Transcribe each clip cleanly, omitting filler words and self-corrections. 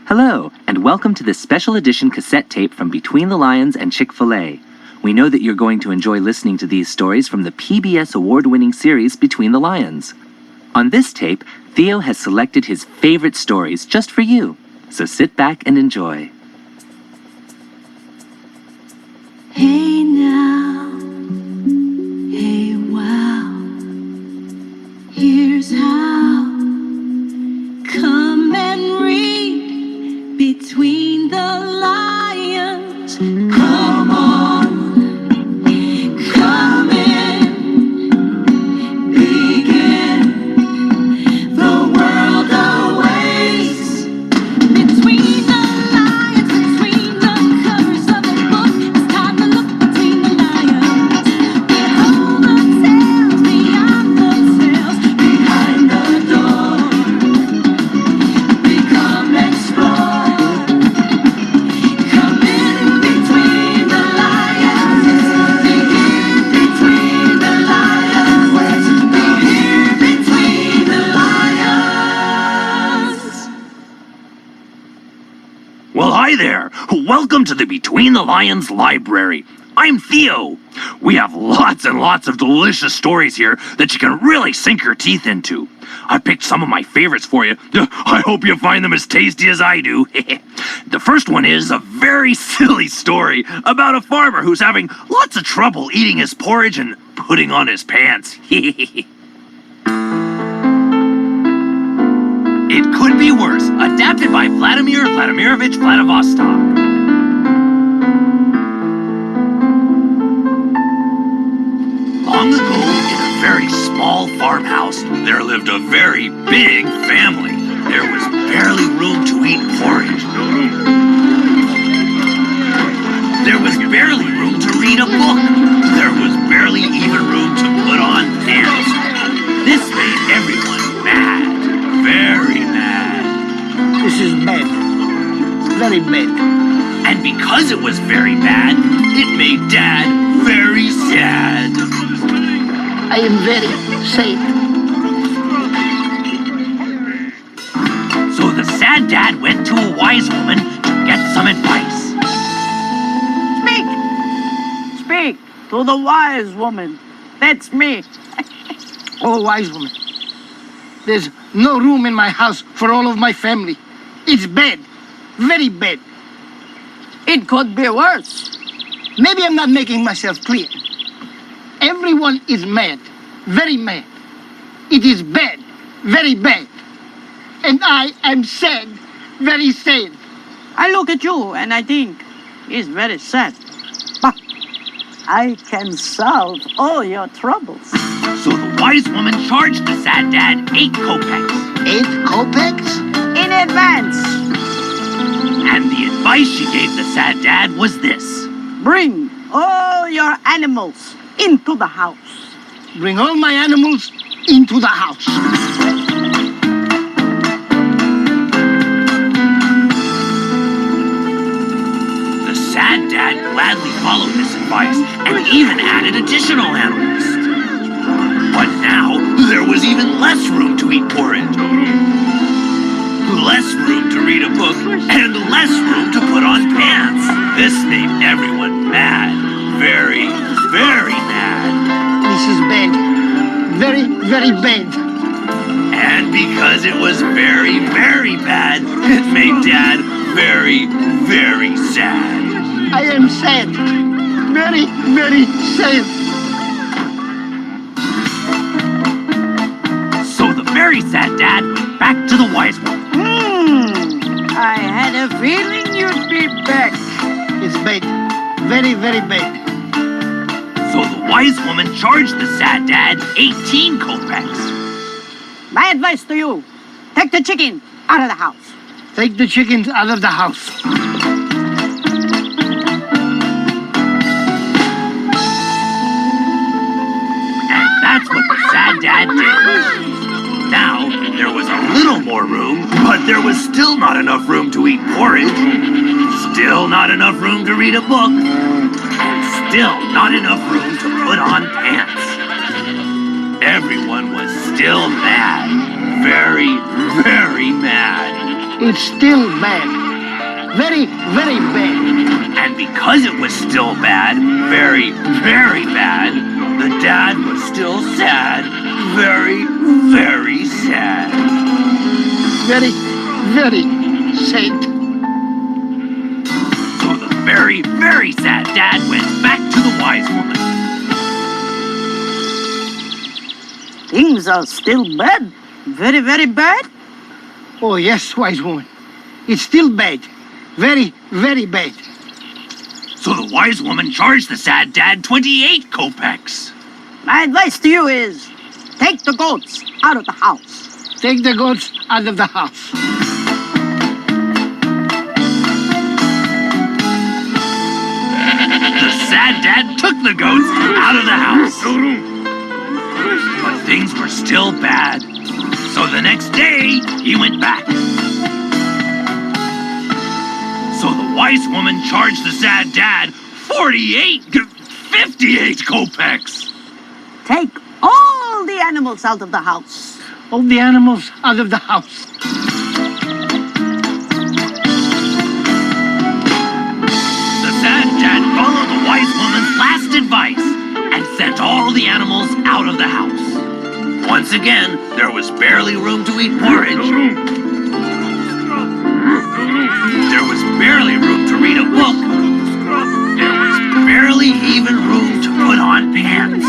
Hello, and welcome to this special edition cassette tape from Between the Lions and Chick-fil-A. We know that you're going to enjoy listening to these stories from the PBS award-winning series Between the Lions. On this tape, Theo has selected his favorite stories just for you, so sit back and enjoy. Hey now, hey wow, here's how. Come and read Between the Lions. Come on, come in, begin. The world awaits. Between the lions, between the covers of the book, it's time to look between the lions. Behold the tales, beyond the tales, behind the door. Become explore. Come in between the lions. Begin between the lions. Be here between the lions. Well, hi there. Welcome to the Between the Lions Library. I'm Theo. We have lots and lots of delicious stories here that you can really sink your teeth into. I picked some of my favorites for you. I hope you find them as tasty as I do. The first one is a very silly story about a farmer who's having lots of trouble eating his porridge and putting on his pants. It Could Be Worse, adapted by Vladimir Vladimirovich Vladivostok. Long ago, in a very small farmhouse, there lived a very big family. There was barely room to eat porridge. There was barely room to read a book. There was barely even room to put on pants. This made everyone mad. Very mad. This is bad. Very bad. And because it was very bad, it made Dad very sad. I am very sad. So the sad dad went to a wise woman to get some advice. Speak to the wise woman. That's me. Oh, wise woman. There's no room in my house for all of my family. It's bad. Very bad. It could be worse. Maybe I'm not making myself clear. Everyone is mad. Very mad. It is bad. Very bad. And I am sad. Very sad. I look at you and I think it's very sad. But I can solve all your troubles. So the wise woman charged the sad dad 8 kopecks. 8 kopecks? In advance, And the advice she gave the sad dad was this. bring all your animals into the house. Bring all my animals into the house. The sad dad gladly followed this advice and even added additional animals. But now there was even less room to eat porridge. Less room to read a book, and less room to put on pants. This made everyone mad. Very, very mad. This is bad. Very, very bad. And because it was very, very bad, it made Dad very, very sad. I am sad. Very, very sad. So the very sad dad went back to the wise one. I had a feeling you'd be back. It's bad. Very, very bad. So the wise woman charged the sad dad 18 kopecks. My advice to you, take the chicken out of the house. Take the chickens out of the house. And that's what the sad dad did. Now, there was a little more room, but there was still not enough room to eat porridge. Still not enough room to read a book. And still not enough room to put on pants. Everyone was still mad. Very, very mad. it's still bad. Very, very bad. And because it was still bad, very, very bad, the dad was still sad. Very, very sad. Very, very sad. So the very, very sad dad went back to the wise woman. Things are still bad. Very, very bad. Oh, yes, wise woman. It's still bad. Very, very bad. So the wise woman charged the sad dad 28 kopecks. My advice to you is take the goats out of the house. Take the goats out of the house. The sad dad took the goats out of the house. But things were still bad. So the next day, he went back. So the wise woman charged the sad dad 58 kopecks. Take all the animals out of the house. All the animals out of the house. The sad dad followed the wise woman's last advice and sent all the animals out of the house. Once again, there was barely room to eat porridge. There was barely room to read a book. There was barely even room to put on pants.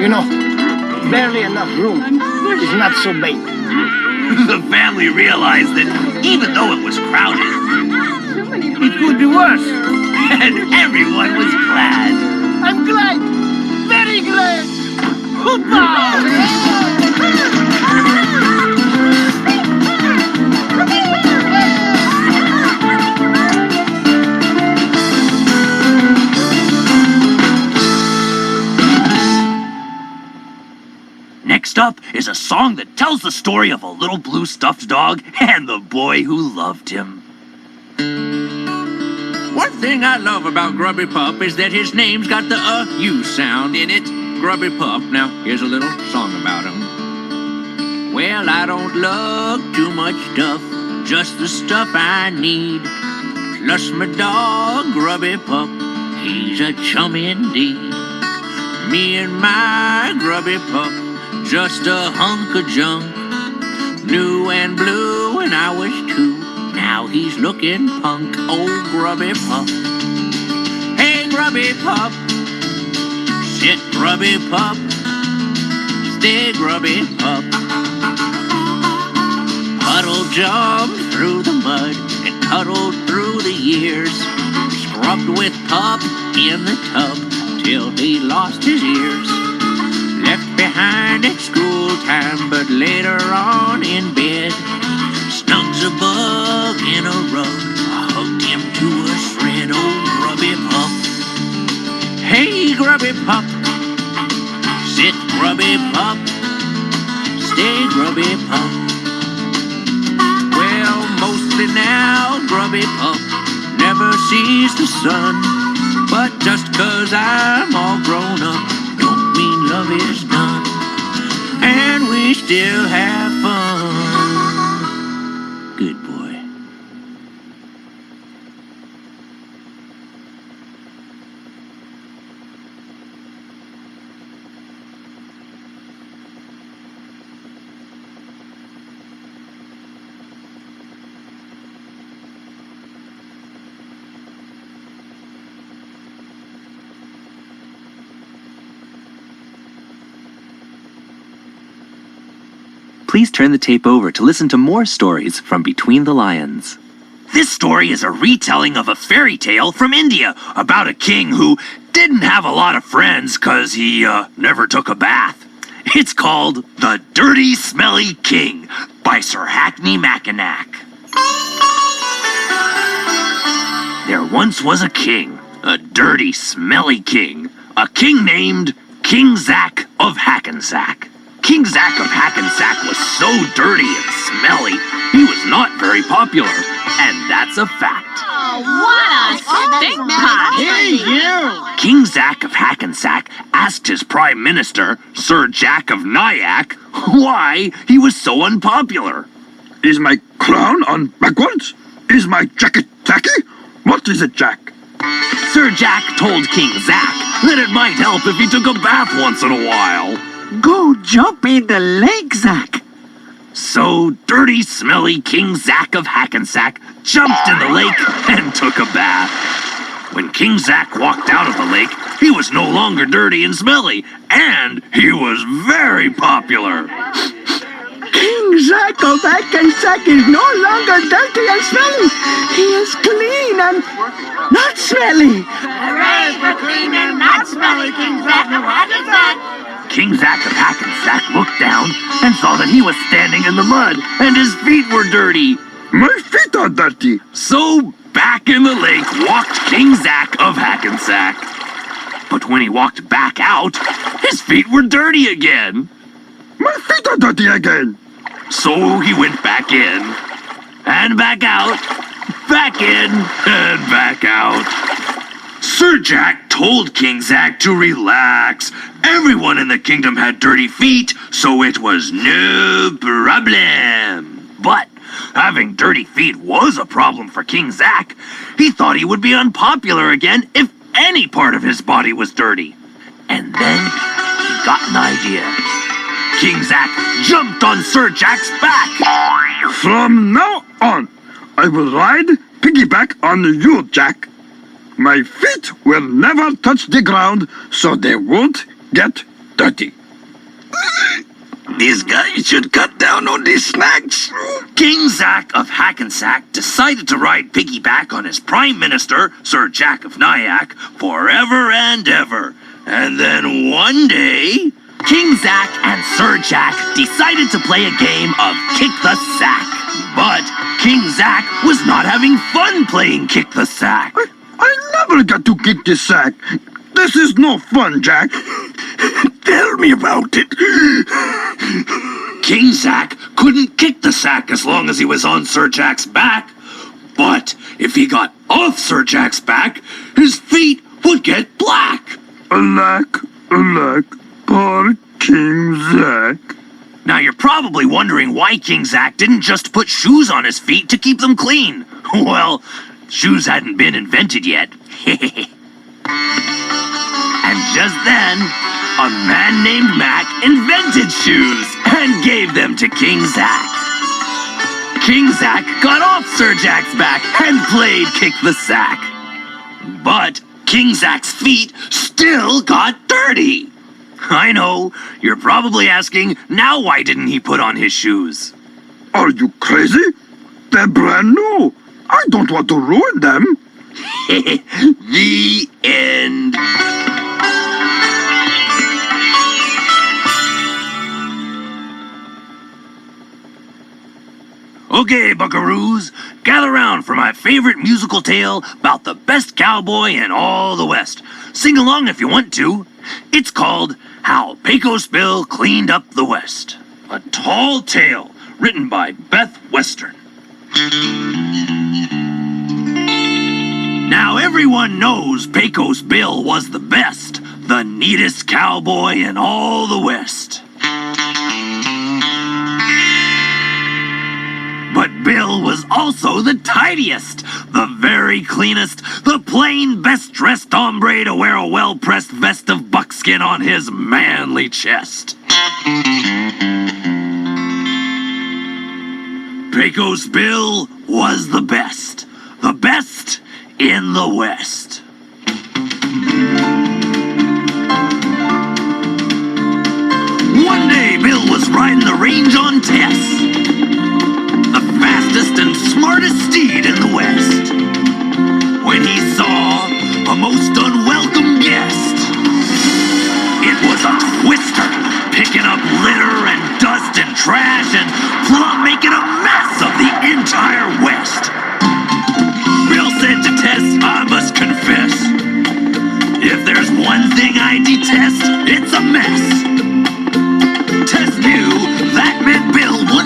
You know, barely enough room is not so bad. The family realized that even though it was crowded, it could be worse. And everyone was glad. I'm glad. Very glad. Hoopah! Next up is a song that tells the story of a little blue stuffed dog and the boy who loved him. One thing I love about Grubby Pup is that his name's got the U sound in it. Grubby Pup. Now, here's a little song about him. Well, I don't love too much stuff, just the stuff I need. Plus my dog, Grubby Pup, he's a chum indeed. Me and my Grubby Pup, just a hunk of junk. New and blue when I was 2. Now he's looking punk, old Grubby Pup. Hey, Grubby Pup, sit, Grubby Pup, stay, Grubby Pup. Puddle jumped through the mud and cuddled through the years. Scrubbed with Pup in the tub till he lost his ears. Left behind at school time, but later on in bed, snugs a bug in a rug, hugged him to a shred, old Grubby Pup. Hey, Grubby Pup, sit, Grubby Pup, stay, Grubby Pup. Well, mostly now, Grubby Pup never sees the sun, but just 'cause I'm all grown up don't mean love is done, and we still have fun. Good boy. Please turn the tape over to listen to more stories from Between the Lions. This story is a retelling of a fairy tale from India about a king who didn't have a lot of friends 'cause he never took a bath. It's called The Dirty Smelly King by Sir Hackney Mackinac. There once was a king, a dirty, smelly king, a king named King Zack of Hackensack. King Zack of Hackensack was so dirty and smelly, he was not very popular, and that's a fact. What a stink pot! Hey, you! King Zack of Hackensack asked his prime minister, Sir Jack of Nyack, why he was so unpopular. Is my crown on backwards? Is my jacket tacky? What is it, Jack? Sir Jack told King Zack that it might help if he took a bath once in a while. Go jump in the lake, Zack. So dirty, smelly King Zack of Hackensack jumped in the lake and took a bath. When King Zack walked out of the lake, he was no longer dirty and smelly, and he was very popular. King Zack of Hackensack is no longer dirty and smelly. He is clean and not smelly. Hooray for clean and not smelly King Zack of Hackensack! King Zack of Hackensack looked down and saw that he was standing in the mud, and his feet were dirty. My feet are dirty. So back in the lake walked King Zack of Hackensack. But when he walked back out, his feet were dirty again. My feet are dirty again. So he went back in, and back out, back in, and back out. Sir Jack told King Zack to relax. Everyone in the kingdom had dirty feet, so it was no problem. But having dirty feet was a problem for King Zack. He thought he would be unpopular again if any part of his body was dirty. And then he got an idea. King Zack jumped on Sir Jack's back. From now on, I will ride piggyback on you, Jack. My feet will never touch the ground, so they won't get dirty. These guys should cut down on these snacks. King Zack of Hackensack decided to ride piggyback on his Prime Minister, Sir Jack of Nyack, forever and ever. And then one day, King Zack and Sir Jack decided to play a game of Kick the Sack. But King Zack was not having fun playing Kick the Sack. I never got to kick the sack. This is no fun, Jack. Tell me about it. King Zack couldn't kick the sack as long as he was on Sir Jack's back. But if he got off Sir Jack's back, his feet would get black. Alack, poor King Zack. Now you're probably wondering why King Zack didn't just put shoes on his feet to keep them clean. Well, shoes hadn't been invented yet. And just then, a man named Mac invented shoes and gave them to King Zack. King Zack got off Sir Jack's back and played Kick the Sack. But King Zack's feet still got dirty. I know, you're probably asking, now why didn't he put on his shoes? Are you crazy? They're brand new. I don't want to ruin them. The end. Okay, buckaroos, gather round for my favorite musical tale about the best cowboy in all the West. Sing along if you want to. It's called How Pecos Bill Cleaned Up the West. A tall tale written by Beth Western. Now everyone knows Pecos Bill was the best, the neatest cowboy in all the West. But Bill was also the tidiest, the very cleanest, the plain best-dressed hombre to wear a well-pressed vest of buckskin on his manly chest. Pecos Bill was the best in the West. One day, Bill was riding the range on Tess, the fastest and smartest steed in the West, when he saw a most unwelcome guest. It was a twister, picking up litter and dust and trash and plumb making a mess of the entire West. Bill said to Tess, I must confess, if there's one thing I detest, it's a mess. Tess knew that meant Bill would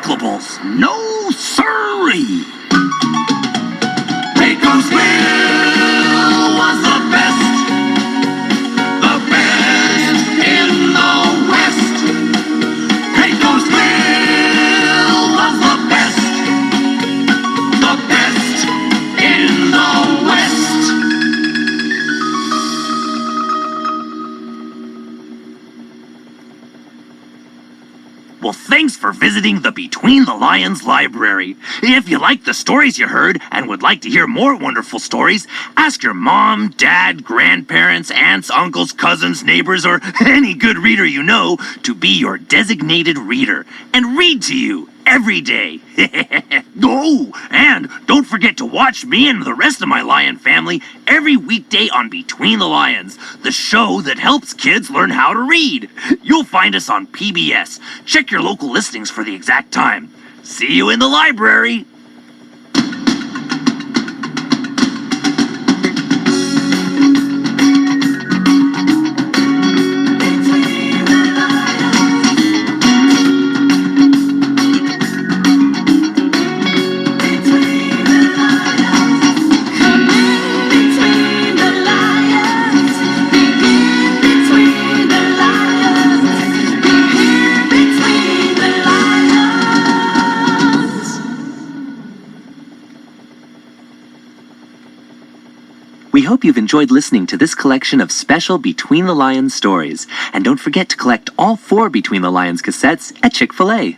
recyclables. No siree. Pecos Bill was the best in the West. Pecos Bill was the best in the West. Well, thanks for visiting the Between the Lions Library. If you like the stories you heard and would like to hear more wonderful stories, ask your mom, dad, grandparents, aunts, uncles, cousins, neighbors, or any good reader you know to be your designated reader and read to you every day. Oh, and don't forget to watch me and the rest of my lion family every weekday on Between the Lions, the show that helps kids learn how to read. You'll find us on PBS. Check your local listings for the exact time. See you in the library. We hope you've enjoyed listening to this collection of special Between the Lions stories. And don't forget to collect all 4 Between the Lions cassettes at Chick-fil-A.